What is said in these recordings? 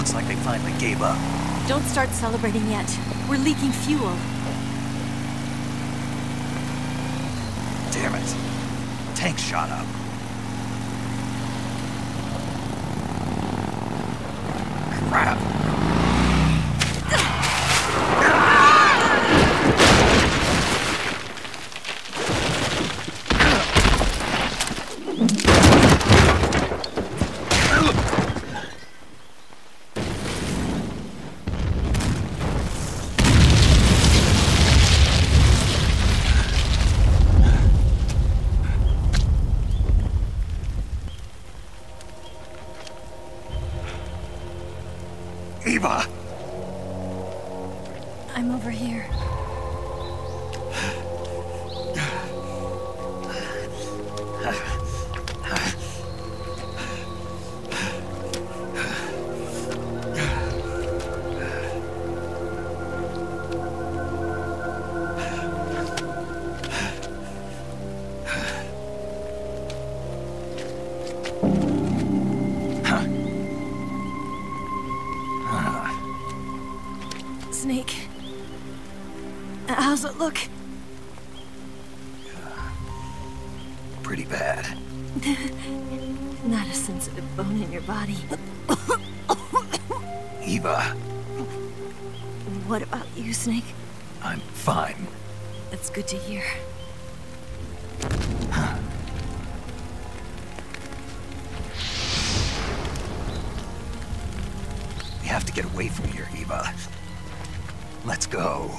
Looks like they finally gave up. Don't start celebrating yet. We're leaking fuel. Damn it. Tank shot up. Crap. Eva! I'm over here. Snake. How's it look? Pretty bad. Not a sensitive bone in your body. Eva, What about you, Snake? I'm fine. That's good to hear. We have to get away from here, Eva. Let's go.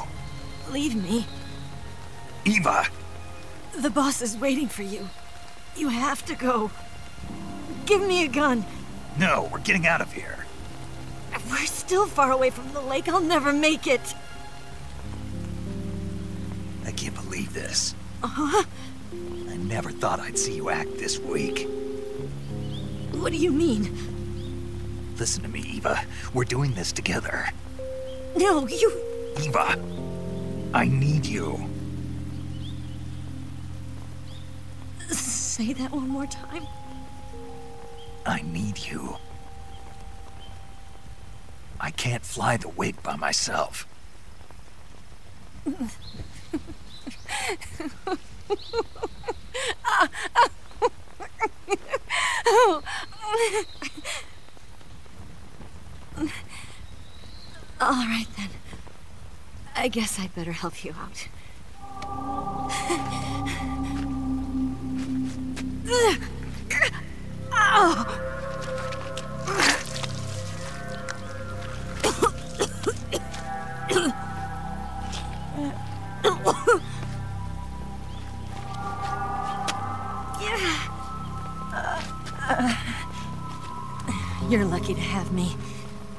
Leave me. Eva! The boss is waiting for you. You have to go. Give me a gun. No, we're getting out of here. We're still far away from the lake. I'll never make it. I can't believe this. Uh-huh. I never thought I'd see you act this weak. What do you mean? Listen to me, Eva. We're doing this together. No, you... Eva, I need you. Say that one more time. I need you. I can't fly the wig by myself. All right, then. I guess I'd better help you out. You're lucky to have me.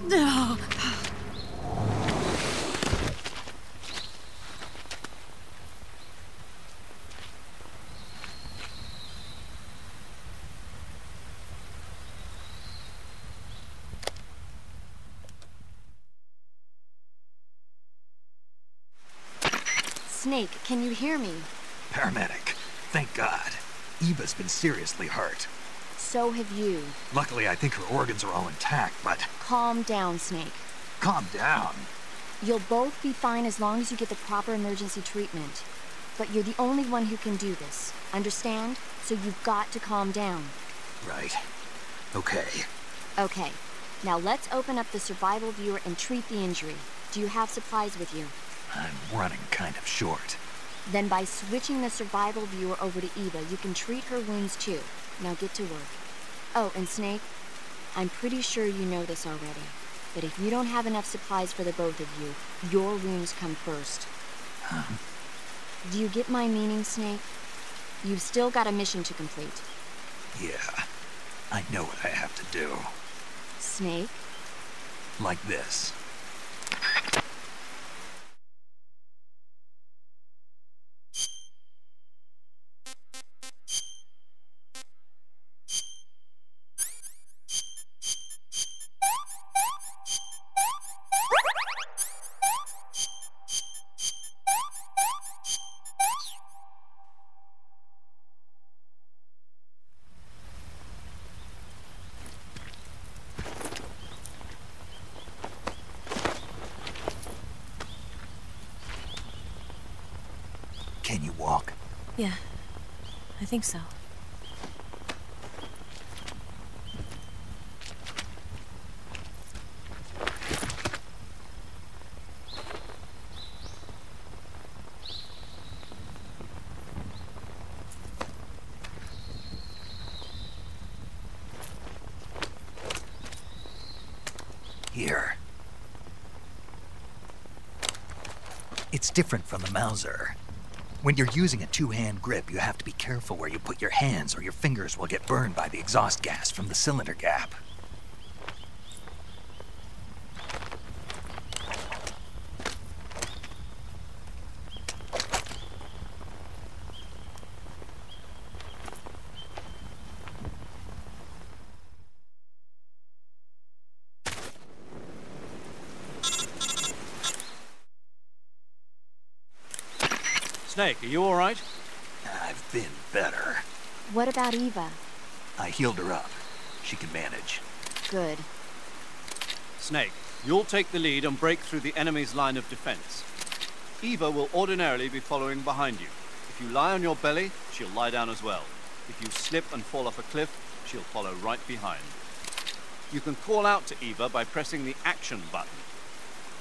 No. Snake, can you hear me? Paramedic. Thank God. Eva's been seriously hurt. So have you. Luckily, I think her organs are all intact, but... Calm down, Snake. Calm down. You'll both be fine as long as you get the proper emergency treatment. But you're the only one who can do this. Understand? So you've got to calm down. Right. Okay. Okay. Now let's open up the survival viewer and treat the injury. Do you have supplies with you? I'm running kind of short. Then by switching the survival viewer over to Eva, you can treat her wounds too. Now get to work. Oh, and Snake, I'm pretty sure you know this already, but if you don't have enough supplies for the both of you, your wounds come first. Huh? Do you get my meaning, Snake? You've still got a mission to complete. Yeah. I know what I have to do. Snake? Like this. Yeah, I think so. Here. It's different from the Mauser. When you're using a two-hand grip, you have to be careful where you put your hands or your fingers will get burned by the exhaust gas from the cylinder gap. Snake, are you all right? I've been better. What about Eva? I healed her up. She can manage. Good. Snake, you'll take the lead and break through the enemy's line of defense. Eva will ordinarily be following behind you. If you lie on your belly, she'll lie down as well. If you slip and fall off a cliff, she'll follow right behind. You can call out to Eva by pressing the action button.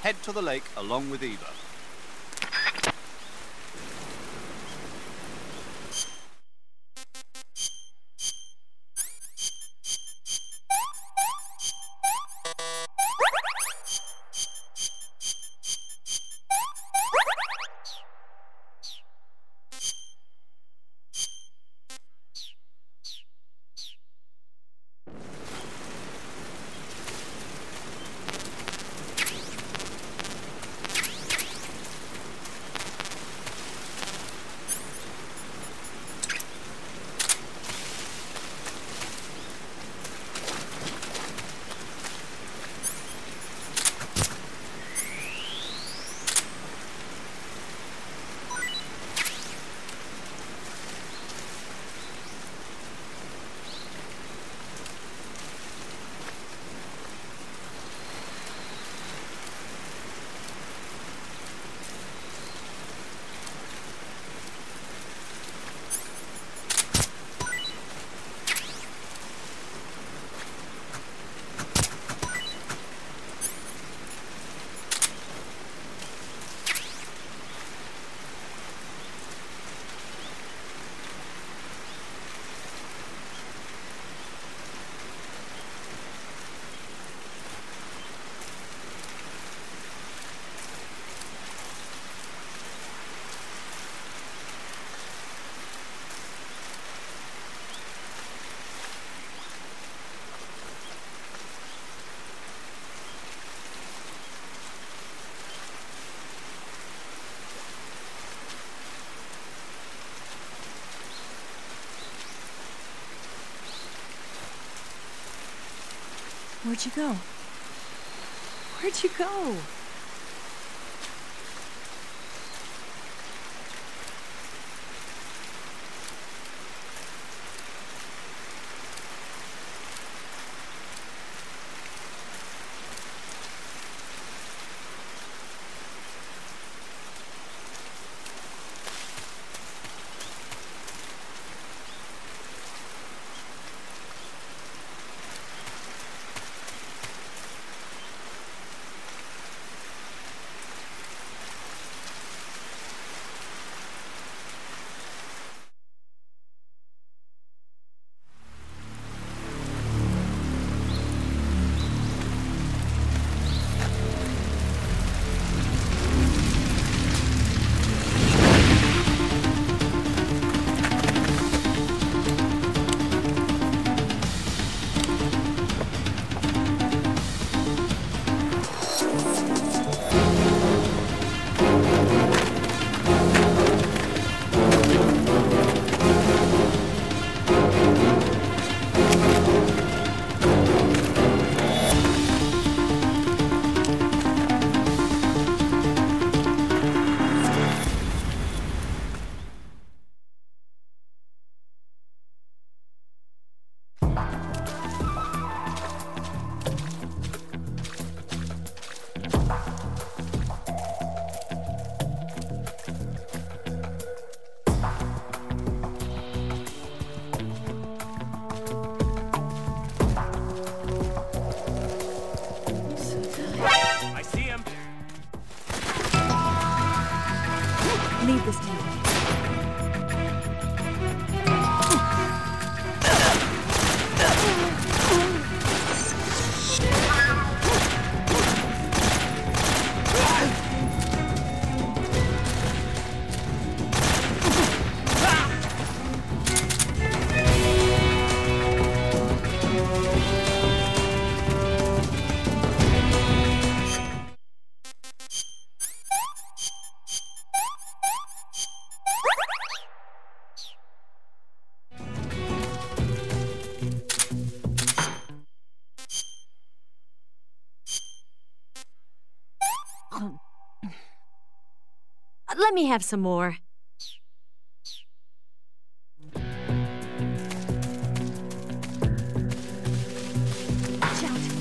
Head to the lake along with Eva. Where'd you go? Where'd you go? Let me have some more. Watch out.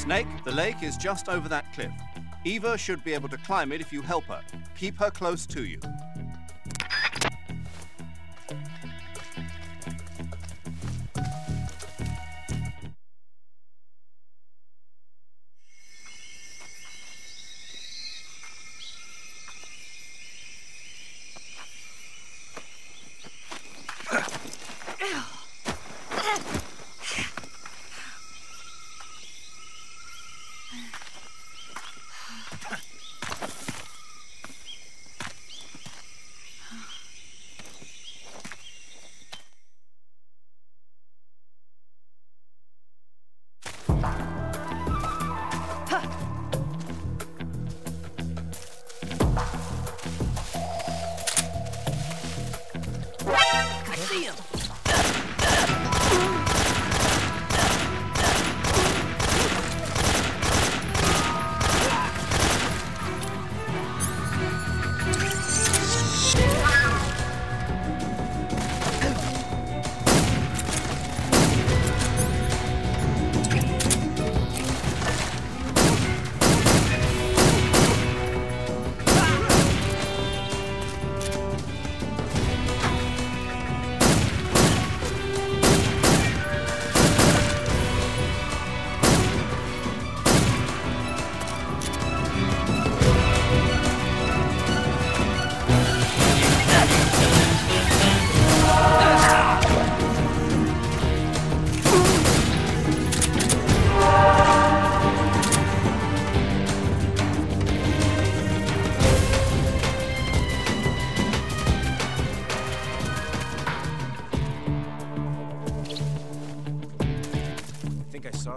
Snake, the lake is just over that cliff. Eva should be able to climb it if you help her. Keep her close to you.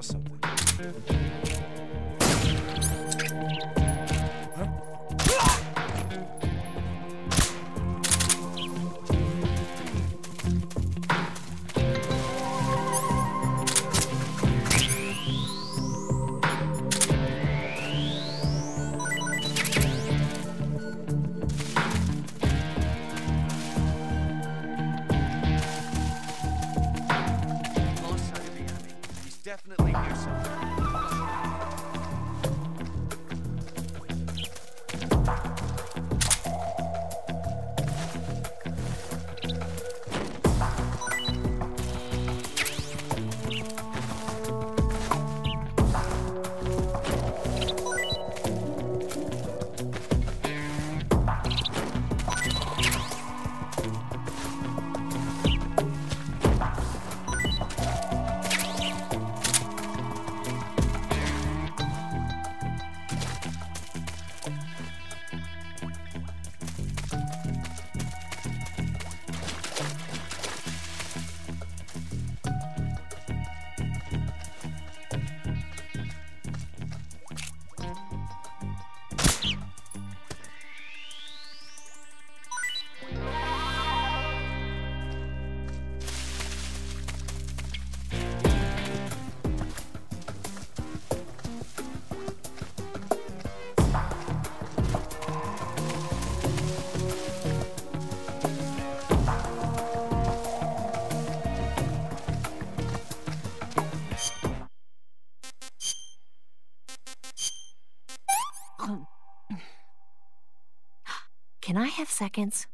something. Can I have seconds?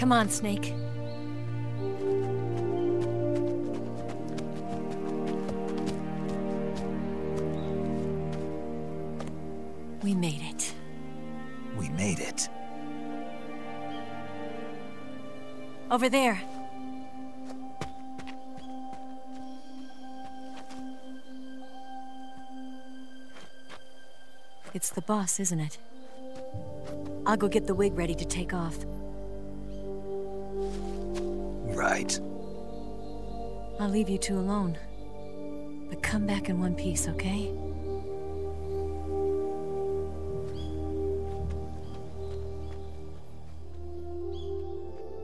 Come on, Snake. We made it. We made it. Over there. It's the boss, isn't it? I'll go get the wig ready to take off. Right. I'll leave you two alone. But come back in one piece, okay?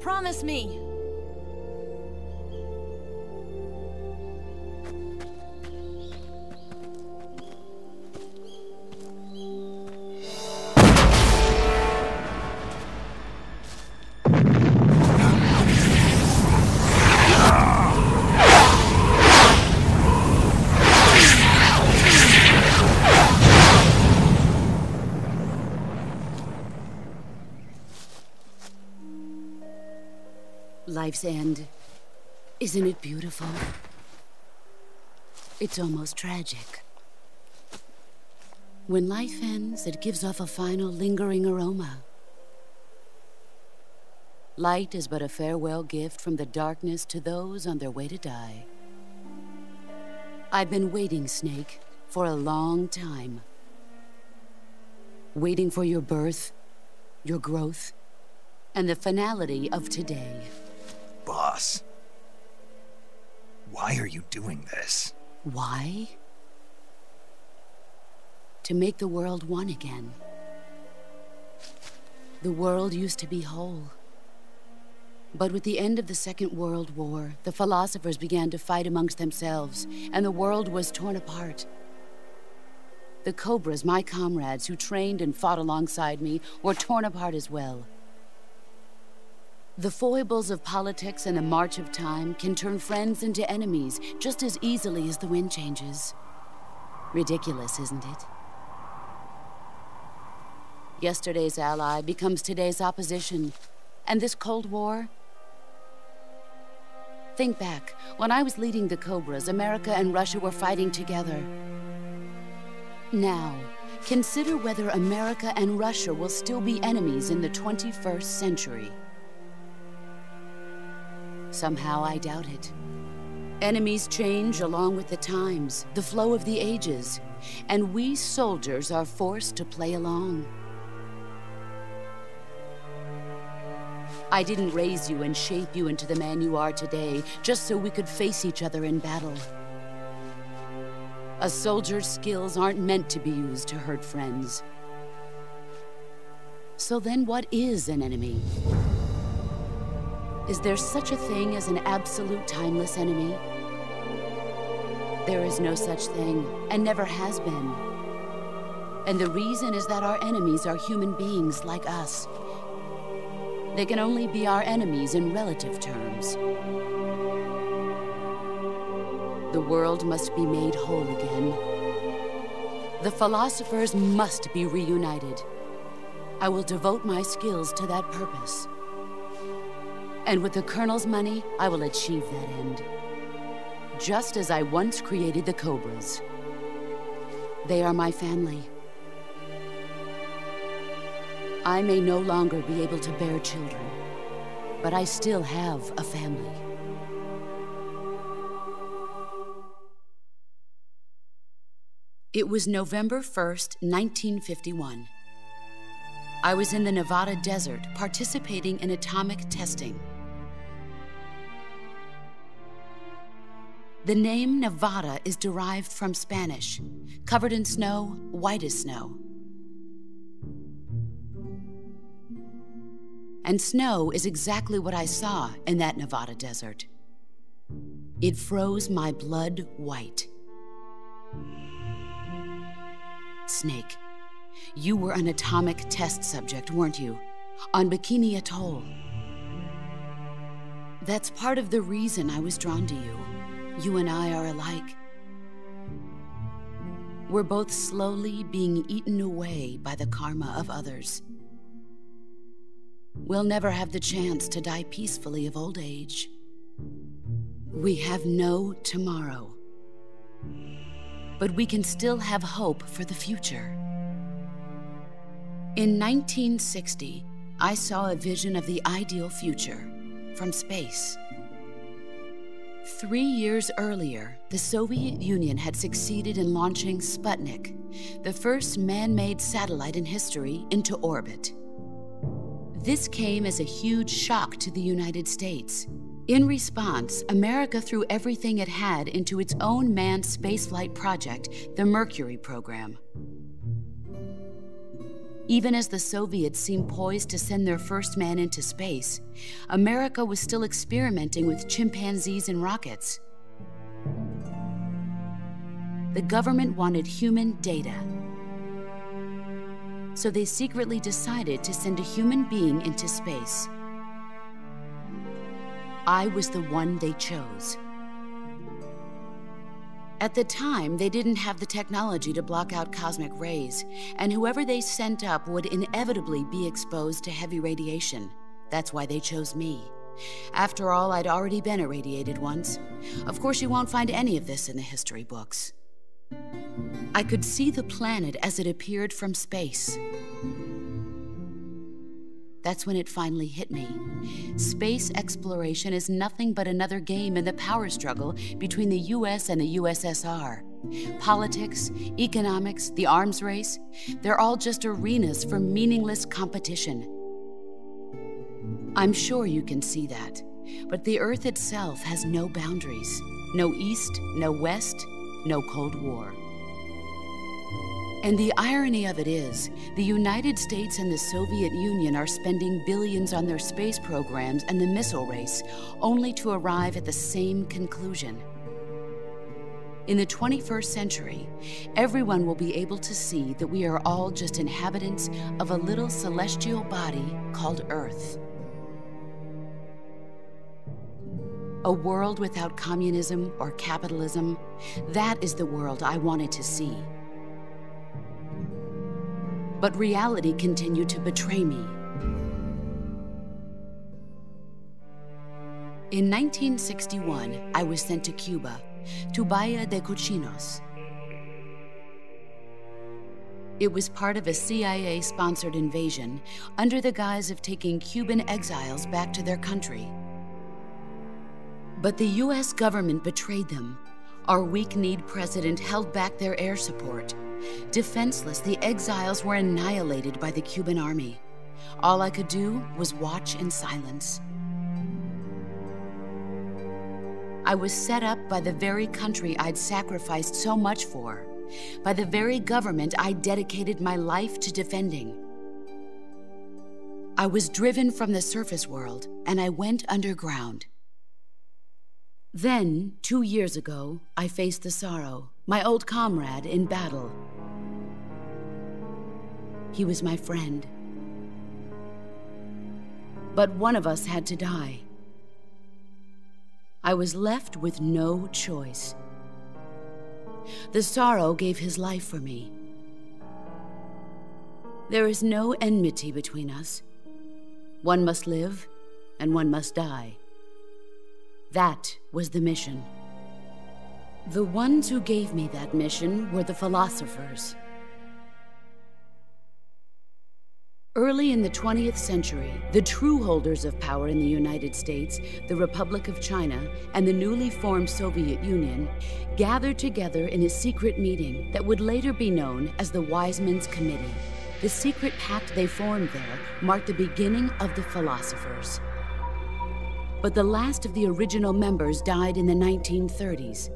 Promise me! Life's end. Isn't it beautiful? It's almost tragic. When life ends, it gives off a final lingering aroma. Light is but a farewell gift from the darkness to those on their way to die. I've been waiting, Snake, for a long time. Waiting for your birth, your growth, and the finality of today. Boss, why are you doing this? Why? To make the world one again. The world used to be whole. But with the end of the Second World War, the philosophers began to fight amongst themselves, and the world was torn apart. The Cobras, my comrades who trained and fought alongside me, were torn apart as well. The foibles of politics and the march of time can turn friends into enemies just as easily as the wind changes. Ridiculous, isn't it? Yesterday's ally becomes today's opposition. And this Cold War? Think back. When I was leading the Cobras, America and Russia were fighting together. Now, consider whether America and Russia will still be enemies in the 21st century. Somehow I doubt it. Enemies change along with the times, the flow of the ages, and we soldiers are forced to play along. I didn't raise you and shape you into the man you are today just so we could face each other in battle. A soldier's skills aren't meant to be used to hurt friends. So then what is an enemy? Is there such a thing as an absolute timeless enemy? There is no such thing, and never has been. And the reason is that our enemies are human beings like us. They can only be our enemies in relative terms. The world must be made whole again. The philosophers must be reunited. I will devote my skills to that purpose. And with the Colonel's money, I will achieve that end. Just as I once created the Cobras. They are my family. I may no longer be able to bear children, but I still have a family. It was November 1st, 1951. I was in the Nevada desert participating in atomic testing. The name Nevada is derived from Spanish, covered in snow, white as snow. And snow is exactly what I saw in that Nevada desert. It froze my blood white. Snake, you were an atomic test subject, weren't you? On Bikini Atoll. That's part of the reason I was drawn to you. You and I are alike. We're both slowly being eaten away by the karma of others. We'll never have the chance to die peacefully of old age. We have no tomorrow. But we can still have hope for the future. In 1960, I saw a vision of the ideal future from space. 3 years earlier, the Soviet Union had succeeded in launching Sputnik, the first man-made satellite in history, into orbit. This came as a huge shock to the United States. In response, America threw everything it had into its own manned spaceflight project, the Mercury program. Even as the Soviets seemed poised to send their first man into space, America was still experimenting with chimpanzees and rockets. The government wanted human data. So they secretly decided to send a human being into space. I was the one they chose. At the time, they didn't have the technology to block out cosmic rays, and whoever they sent up would inevitably be exposed to heavy radiation. That's why they chose me. After all, I'd already been irradiated once. Of course, you won't find any of this in the history books. I could see the planet as it appeared from space. That's when it finally hit me. Space exploration is nothing but another game in the power struggle between the US and the USSR. Politics, economics, the arms race, they're all just arenas for meaningless competition. I'm sure you can see that, but the Earth itself has no boundaries. No East, no West, no Cold War. And the irony of it is, the United States and the Soviet Union are spending billions on their space programs and the missile race, only to arrive at the same conclusion. In the 21st century, everyone will be able to see that we are all just inhabitants of a little celestial body called Earth. A world without communism or capitalism, that is the world I wanted to see. But reality continued to betray me. In 1961, I was sent to Cuba, to Bahia de Cochinos. It was part of a CIA-sponsored invasion under the guise of taking Cuban exiles back to their country. But the US government betrayed them. Our weak-kneed president held back their air support. Defenseless, the exiles were annihilated by the Cuban army. All I could do was watch in silence. I was set up by the very country I'd sacrificed so much for, by the very government I dedicated my life to defending. I was driven from the surface world, and I went underground. Then, 2 years ago, I faced the Sorrow, my old comrade in battle. He was my friend. But one of us had to die. I was left with no choice. The Sorrow gave his life for me. There is no enmity between us. One must live, and one must die. That was the mission. The ones who gave me that mission were the philosophers. Early in the 20th century, the true holders of power in the United States, the Republic of China, and the newly formed Soviet Union gathered together in a secret meeting that would later be known as the Wise Men's Committee. The secret pact they formed there marked the beginning of the philosophers. But the last of the original members died in the 1930s.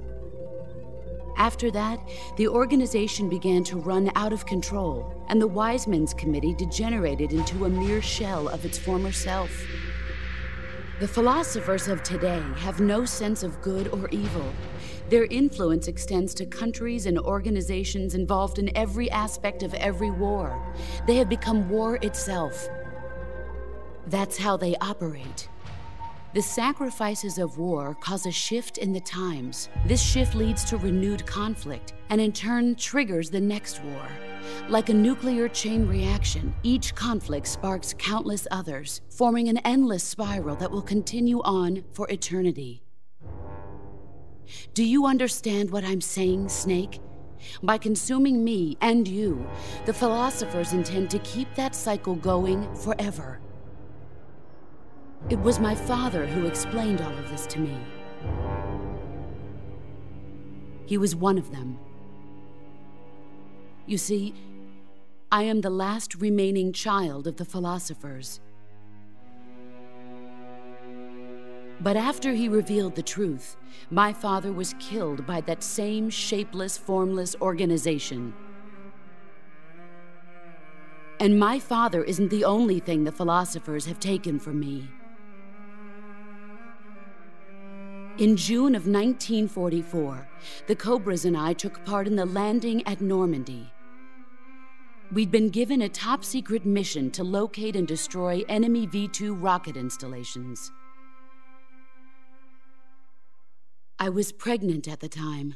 After that, the organization began to run out of control, and the Wise Men's Committee degenerated into a mere shell of its former self. The philosophers of today have no sense of good or evil. Their influence extends to countries and organizations involved in every aspect of every war. They have become war itself. That's how they operate. The sacrifices of war cause a shift in the times. This shift leads to renewed conflict, and in turn triggers the next war. Like a nuclear chain reaction, each conflict sparks countless others, forming an endless spiral that will continue on for eternity. Do you understand what I'm saying, Snake? By consuming me and you, the philosophers intend to keep that cycle going forever. It was my father who explained all of this to me. He was one of them. You see, I am the last remaining child of the philosophers. But after he revealed the truth, my father was killed by that same shapeless, formless organization. And my father isn't the only thing the philosophers have taken from me. In June of 1944, the Cobras and I took part in the landing at Normandy. We'd been given a top-secret mission to locate and destroy enemy V-2 rocket installations. I was pregnant at the time.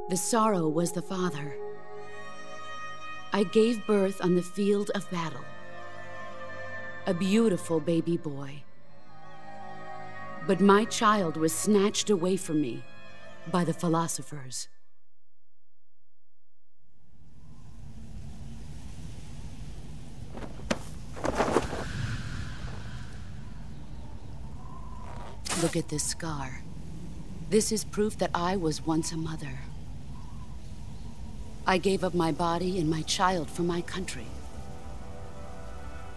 The Sorrow was the father. I gave birth on the field of battle. A beautiful baby boy. But my child was snatched away from me by the philosophers. Look at this scar. This is proof that I was once a mother. I gave up my body and my child for my country.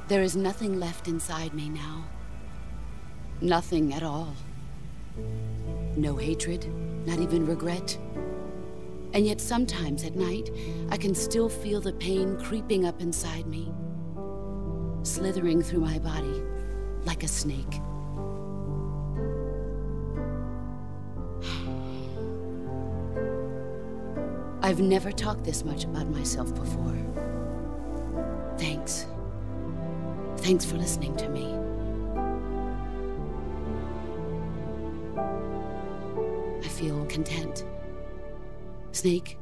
There is nothing left inside me now. Nothing at all. No hatred, not even regret. And yet sometimes at night, I can still feel the pain creeping up inside me, slithering through my body like a snake. I've never talked this much about myself before. Thanks. Thanks for listening to me. I feel content. Snake,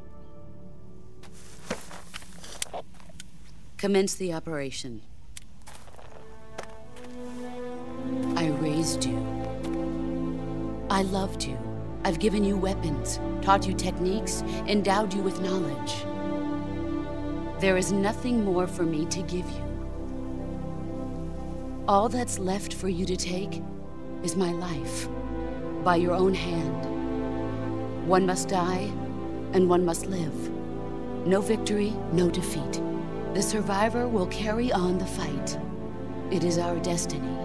commence the operation. I raised you. I loved you. I've given you weapons, taught you techniques, endowed you with knowledge. There is nothing more for me to give you. All that's left for you to take is my life, by your own hand. One must die, and one must live. No victory, no defeat. The survivor will carry on the fight. It is our destiny.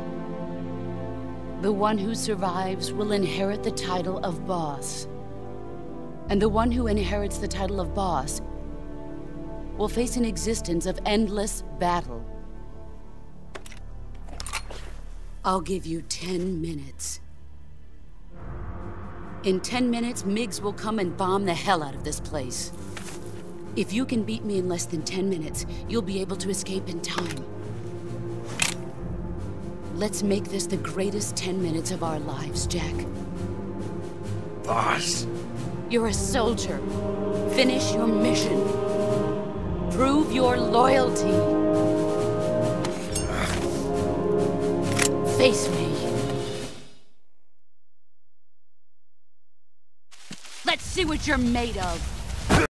The one who survives will inherit the title of boss. And the one who inherits the title of boss will face an existence of endless battle. I'll give you 10 minutes. In 10 minutes, MiGs will come and bomb the hell out of this place. If you can beat me in less than 10 minutes, you'll be able to escape in time. Let's make this the greatest 10 minutes of our lives, Jack. Boss. You're a soldier. Finish your mission. Prove your loyalty. Face me. Let's see what you're made of.